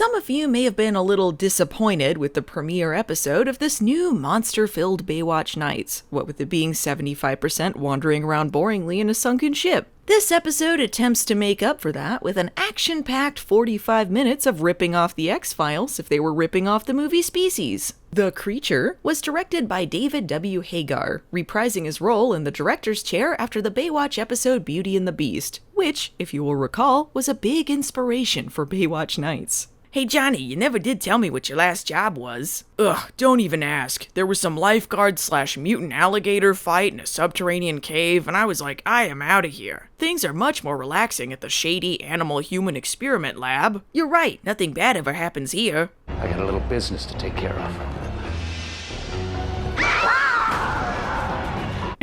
Some of you may have been a little disappointed with the premiere episode of this new monster-filled Baywatch Nights, what with it being 75% wandering around boringly in a sunken ship. This episode attempts to make up for that with an action-packed 45 minutes of ripping off the X-Files if they were ripping off the movie Species. The Creature was directed by David W. Hagar, reprising his role in the director's chair after the Baywatch episode Beauty and the Beast, which, if you will recall, was a big inspiration for Baywatch Nights. Hey Johnny, you never did tell me what your last job was. Ugh, don't even ask. There was some lifeguard/mutant alligator fight in a subterranean cave, and I was like, I am out of here. Things are much more relaxing at the shady animal-human experiment lab. You're right, nothing bad ever happens here. I got a little business to take care of.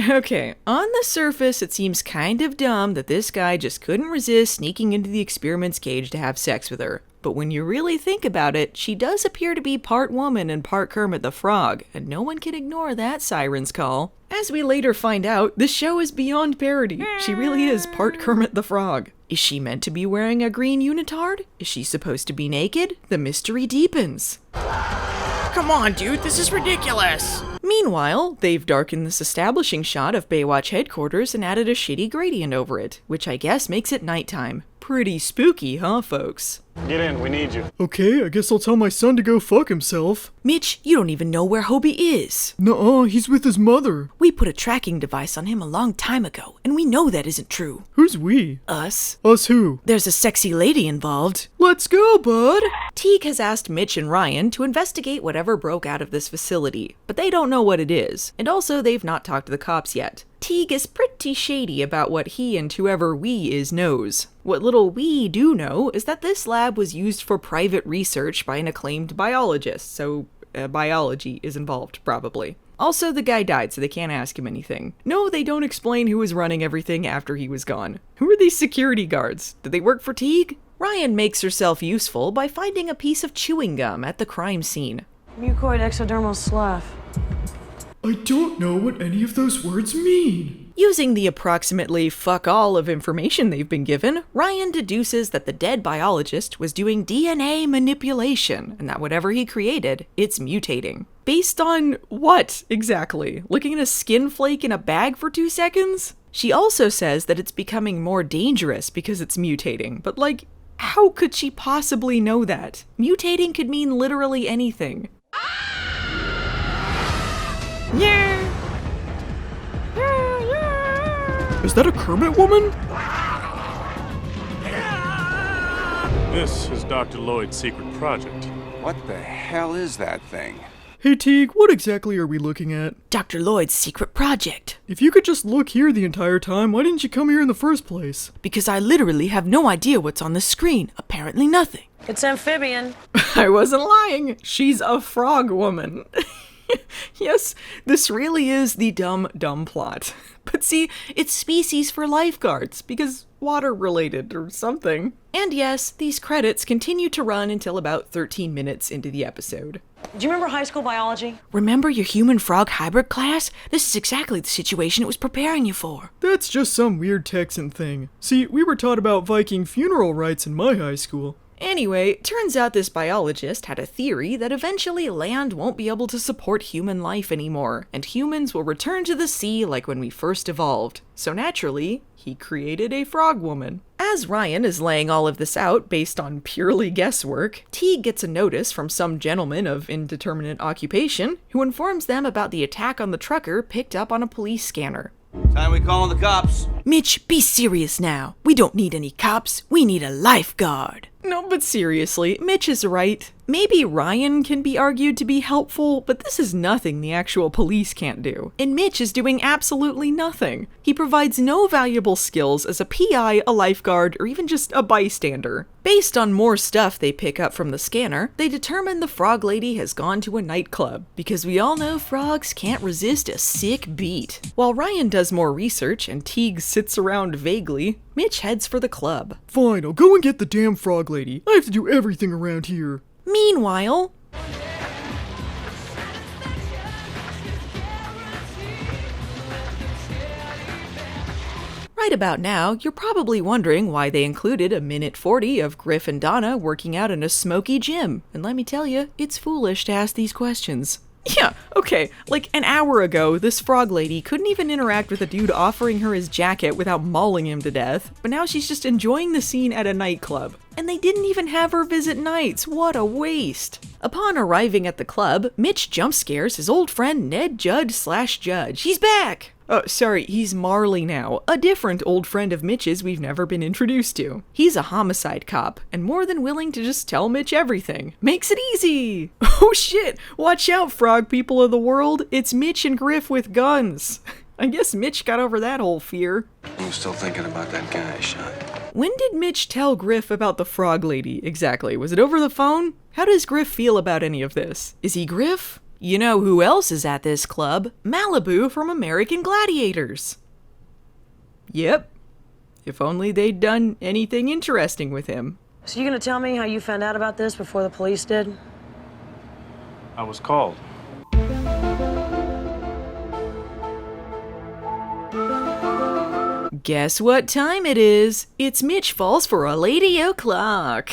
Okay, on the surface it seems kind of dumb that this guy just couldn't resist sneaking into the experiment's cage to have sex with her. But when you really think about it, she does appear to be part woman and part Kermit the Frog, and no one can ignore that siren's call. As we later find out, this show is beyond parody. She really is part Kermit the Frog. Is she meant to be wearing a green unitard? Is she supposed to be naked? The mystery deepens. Come on, dude, this is ridiculous. Meanwhile, they've darkened this establishing shot of Baywatch headquarters and added a shitty gradient over it, which I guess makes it nighttime. Pretty spooky, huh, folks? Get in, we need you. Okay, I guess I'll tell my son to go fuck himself. Mitch, you don't even know where Hobie is. Nuh-uh, he's with his mother. We put a tracking device on him a long time ago, and we know that isn't true. Who's we? Us. Us who? There's a sexy lady involved. Let's go, bud! Teague has asked Mitch and Ryan to investigate whatever broke out of this facility, but they don't know what it is, and also they've not talked to the cops yet. Teague is pretty shady about what he and whoever we is knows. What little we do know is that this lab was used for private research by an acclaimed biologist, so biology is involved, probably. Also, the guy died, so they can't ask him anything. No, they don't explain who was running everything after he was gone. Who are these security guards? Did they work for Teague? Ryan makes herself useful by finding a piece of chewing gum at the crime scene. Mucoid exodermal slough. I don't know what any of those words mean. Using the approximately fuck all of information they've been given, Ryan deduces that the dead biologist was doing DNA manipulation, and that whatever he created, it's mutating. Based on what, exactly? Looking at a skin flake in a bag for 2 seconds? She also says that it's becoming more dangerous because it's mutating, but like, how could she possibly know that? Mutating could mean literally anything. Yeah! Is that a Kermit woman? This is Dr. Lloyd's secret project. What the hell is that thing? Hey Teague, what exactly are we looking at? Dr. Lloyd's secret project. If you could just look here the entire time, why didn't you come here in the first place? Because I literally have no idea what's on the screen. Apparently nothing. It's amphibian. I wasn't lying. She's a frog woman. Yes, this really is the dumb plot. But see, it's Species for lifeguards, because water-related or something. And yes, these credits continue to run until about 13 minutes into the episode. Do you remember high school biology? Remember your human-frog hybrid class? This is exactly the situation it was preparing you for. That's just some weird Texan thing. See, we were taught about Viking funeral rites in my high school. Anyway, turns out this biologist had a theory that eventually land won't be able to support human life anymore, and humans will return to the sea like when we first evolved. So naturally, he created a frog woman. As Ryan is laying all of this out based on purely guesswork, Teague gets a notice from some gentleman of indeterminate occupation who informs them about the attack on the trucker picked up on a police scanner. Time we call the cops. Mitch, be serious now. We don't need any cops. We need a lifeguard. No, but seriously, Mitch is right. Maybe Ryan can be argued to be helpful, but this is nothing the actual police can't do. And Mitch is doing absolutely nothing. He provides no valuable skills as a PI, a lifeguard, or even just a bystander. Based on more stuff they pick up from the scanner, they determine the frog lady has gone to a nightclub, because we all know frogs can't resist a sick beat. While Ryan does more research and Teague sits around vaguely, Mitch heads for the club. Fine, I'll go and get the damn frog lady. I have to do everything around here. Meanwhile, Right about now, you're probably wondering why they included a minute 40 of Griff and Donna working out in a smoky gym. And let me tell you, it's foolish to ask these questions. Yeah, okay, like an hour ago, this frog lady couldn't even interact with a dude offering her his jacket without mauling him to death, but now she's just enjoying the scene at a nightclub. And they didn't even have her visit Knights. What a waste. Upon arriving at the club, Mitch jump scares his old friend Ned Judge. He's back! Oh, sorry, he's Marley now, a different old friend of Mitch's we've never been introduced to. He's a homicide cop, and more than willing to just tell Mitch everything. Makes it easy! Oh shit, watch out, frog people of the world, it's Mitch and Griff with guns. I guess Mitch got over that whole fear. I'm still thinking about that guy I shot. When did Mitch tell Griff about the frog lady, exactly? Was it over the phone? How does Griff feel about any of this? Is he Griff? You know who else is at this club? Malibu from American Gladiators. Yep. If only they'd done anything interesting with him. So you gonna tell me how you found out about this before the police did? I was called. Guess what time it is? It's Mitch Falls for a Lady O'Clock.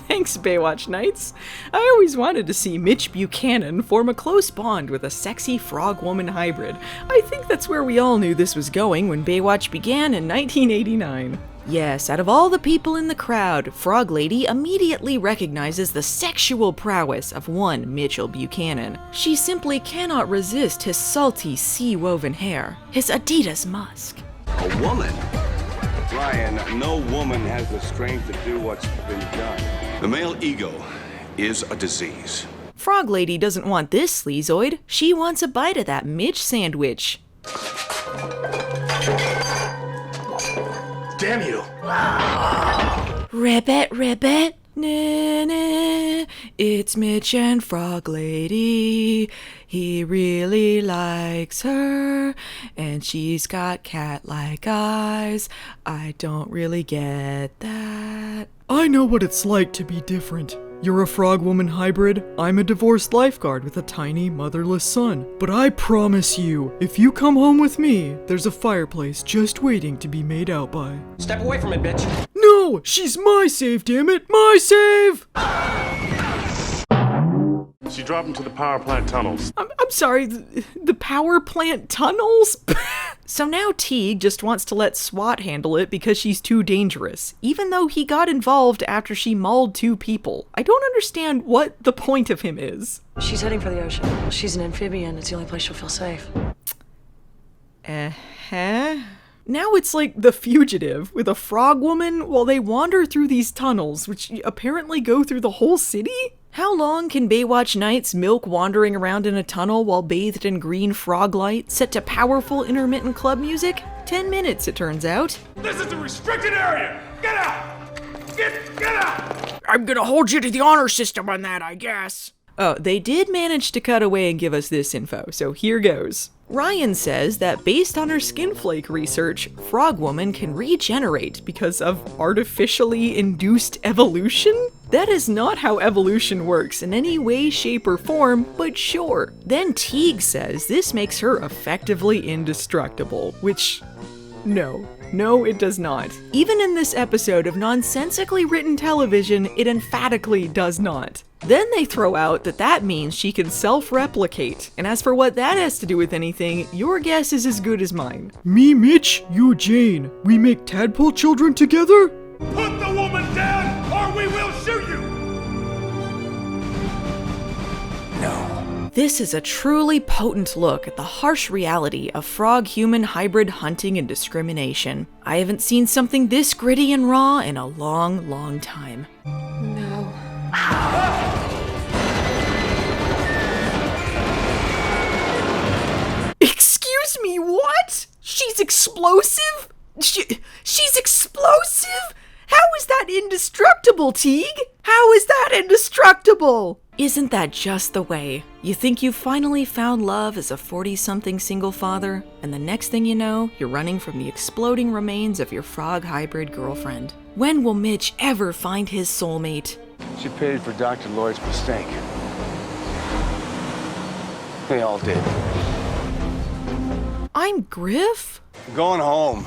Thanks, Baywatch Nights. I always wanted to see Mitch Buchanan form a close bond with a sexy frog-woman hybrid. I think that's where we all knew this was going when Baywatch began in 1989. Yes, out of all the people in the crowd, Frog Lady immediately recognizes the sexual prowess of one Mitchell Buchanan. She simply cannot resist his salty, sea-woven hair, his Adidas musk. A woman? Ryan, no woman has the strength to do what's been done. The male ego is a disease. Frog Lady doesn't want this sleazoid. She wants a bite of that Mitch sandwich. Damn you! Ribbit, nah, it's Mitch and Frog Lady. He really likes her, and she's got cat-like eyes. I don't really get that. I know what it's like to be different. You're a frog-woman hybrid, I'm a divorced lifeguard with a tiny, motherless son. But I promise you, if you come home with me, there's a fireplace just waiting to be made out by. Step away from it, bitch. No! She's my save, damn it! My save! She dropped into the power plant tunnels. I'm sorry, the power plant tunnels? So now Teague just wants to let SWAT handle it because she's too dangerous, even though he got involved after she mauled 2 people. I don't understand what the point of him is. She's heading for the ocean. She's an amphibian. It's the only place she'll feel safe. Now it's like The Fugitive with a frog woman while they wander through these tunnels, which apparently go through the whole city? How long can Baywatch Nights milk wandering around in a tunnel while bathed in green frog light, set to powerful intermittent club music? 10 minutes, it turns out. This is a restricted area! Get out! Get out! I'm gonna hold you to the honor system on that, I guess. Oh, they did manage to cut away and give us this info, so here goes. Ryan says that based on her skinflake research, Frog Woman can regenerate because of artificially induced evolution? That is not how evolution works in any way, shape, or form, but sure. Then Teague says this makes her effectively indestructible, which... No, it does not. Even in this episode of nonsensically written television, it emphatically does not. Then they throw out that that means she can self-replicate, and as for what that has to do with anything, your guess is as good as mine. Me, Mitch, you, Jane. We make tadpole children together? Put the woman down, or we will shoot you! This is a truly potent look at the harsh reality of frog-human hybrid hunting and discrimination. I haven't seen something this gritty and raw in a long, long time. No. Excuse me, what? She's explosive? She's explosive? How is that indestructible, Teague? How is that indestructible? Isn't that just the way? You think you've finally found love as a 40-something single father, and the next thing you know, you're running from the exploding remains of your frog hybrid girlfriend. When will Mitch ever find his soulmate? She paid for Dr. Lloyd's mistake. They all did. I'm Griff? I'm going home.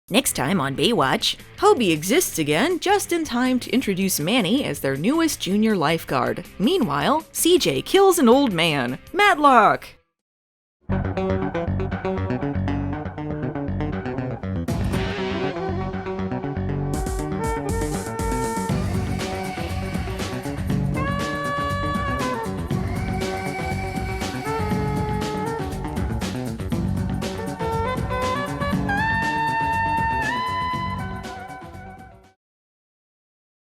Next time on Baywatch, Hobie exists again just in time to introduce Manny as their newest junior lifeguard. Meanwhile, CJ kills an old man. Matlock!